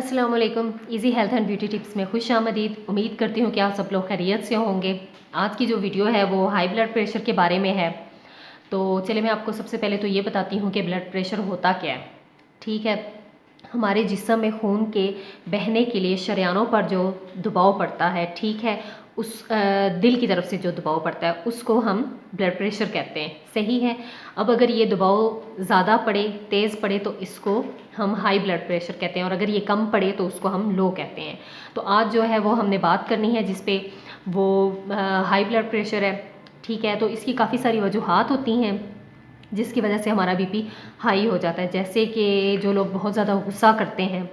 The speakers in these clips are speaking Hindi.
अस्सलाम वालेकुम। Easy health and beauty tips में खुश आमदीद। उम्मीद करती हूँ कि आप सब लोग खैरियत से होंगे। आज की जो वीडियो है वो हाई ब्लड प्रेशर के बारे में है। तो चलिए मैं आपको सबसे पहले तो ये बताती हूँ कि ब्लड प्रेशर होता क्या है। ठीक है, हमारे जिस्म में खून के बहने के लिए शरेयानों पर जो दबाव पड़ता है, ठीक है, उस दिल की तरफ से जो दबाव पड़ता है उसको हम ब्लड प्रेशर कहते हैं। सही है। अब अगर ये दबाव ज़्यादा पड़े, तेज़ पड़े तो इसको हम हाई ब्लड प्रेशर कहते हैं, और अगर ये कम पड़े तो उसको हम लो कहते हैं। तो आज जो है वो हमने बात करनी है जिस पे वो हाई ब्लड प्रेशर है। ठीक है, तो इसकी काफ़ी सारी वजूहात होती हैं जिसकी वजह से हमारा बीपी हाई हो जाता है। जैसे कि जो लोग बहुत ज़्यादा गुस्सा करते हैं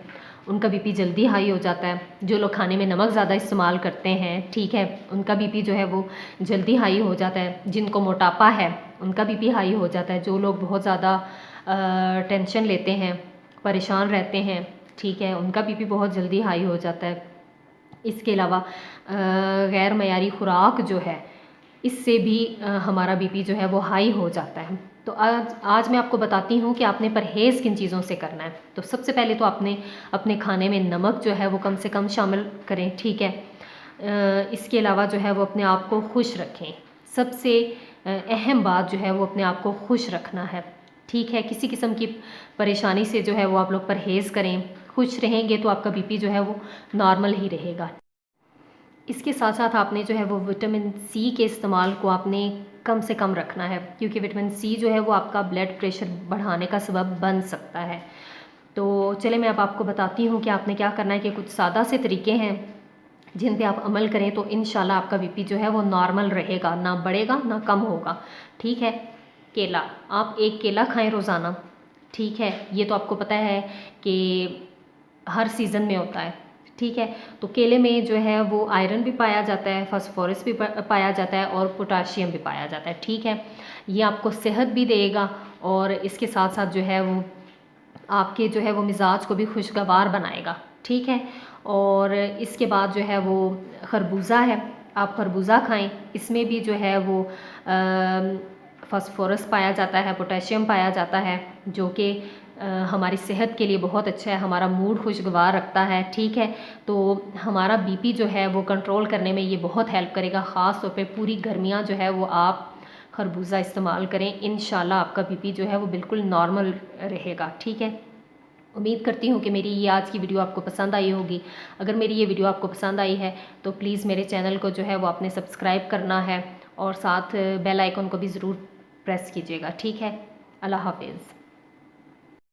उनका बीपी जल्दी हाई हो जाता है। जो लोग खाने में नमक ज़्यादा इस्तेमाल करते हैं, ठीक है, उनका बीपी जो है वो जल्दी हाई हो जाता है। जिनको मोटापा है उनका बीपी हाई हो जाता है। जो लोग बहुत ज़्यादा टेंशन लेते हैं, परेशान रहते हैं, ठीक है, उनका बीपी बहुत जल्दी हाई हो जाता है। इसके अलावा गैर मयारी खुराक जो है इससे भी हमारा बीपी जो है वो हाई हो जाता है। तो आज मैं आपको बताती हूँ कि आपने परहेज़ किन चीज़ों से करना है। तो सबसे पहले तो आपने अपने खाने में नमक जो है वो कम से कम शामिल करें, ठीक है। इसके अलावा जो है वो अपने आप को खुश रखें। सबसे अहम बात जो है वो अपने आप को खुश रखना है, ठीक है। किसी किस्म की परेशानी से जो है वो आप लोग परहेज़ करें। खुश रहेंगे तो आपका बीपी जो है वो नॉर्मल ही रहेगा। इसके साथ साथ आपने जो है वो विटामिन सी के इस्तेमाल को आपने कम से कम रखना है, क्योंकि विटामिन सी जो है वो आपका ब्लड प्रेशर बढ़ाने का सबब बन सकता है। तो चले मैं अब आपको बताती हूँ कि आपने क्या करना है, कि कुछ सादा से तरीके हैं जिन पे आप अमल करें तो इंशाल्लाह आपका बीपी जो है वो नॉर्मल रहेगा, ना बढ़ेगा ना कम होगा। ठीक है। केला, आप एक केला खाएं रोज़ाना, ठीक है। ये तो आपको पता है कि हर सीज़न में होता है, ठीक है। तो केले में जो है वो आयरन भी पाया जाता है, फास्फोरस भी पाया जाता है और पोटाशियम भी पाया जाता है, ठीक है। ये आपको सेहत भी देगा और इसके साथ साथ जो है वो आपके जो है वो मिजाज को भी खुशगवार बनाएगा, ठीक है। और इसके बाद जो है वो खरबूजा है, आप खरबूजा खाएं। इसमें भी जो है वो फास्फोरस पाया जाता है, पोटेशियम पाया जाता है, जो कि हमारी सेहत के लिए बहुत अच्छा है, हमारा मूड खुशगवार रखता है, ठीक है। तो हमारा बीपी जो है वो कंट्रोल करने में ये बहुत हेल्प करेगा। ख़ास तौर पे पूरी गर्मियाँ जो है वो आप खरबूजा इस्तेमाल करें, इंशाल्लाह आपका बीपी जो है वो बिल्कुल नॉर्मल रहेगा, ठीक है। उम्मीद करती हूँ कि मेरी ये आज की वीडियो आपको पसंद आई होगी। अगर मेरी ये वीडियो आपको पसंद आई है तो प्लीज़ मेरे चैनल को जो है वो आपने सब्सक्राइब करना है और साथ बेल आइकन को भी ज़रूर प्रेस कीजिएगा, ठीक है। अल्लाह हाफिज़।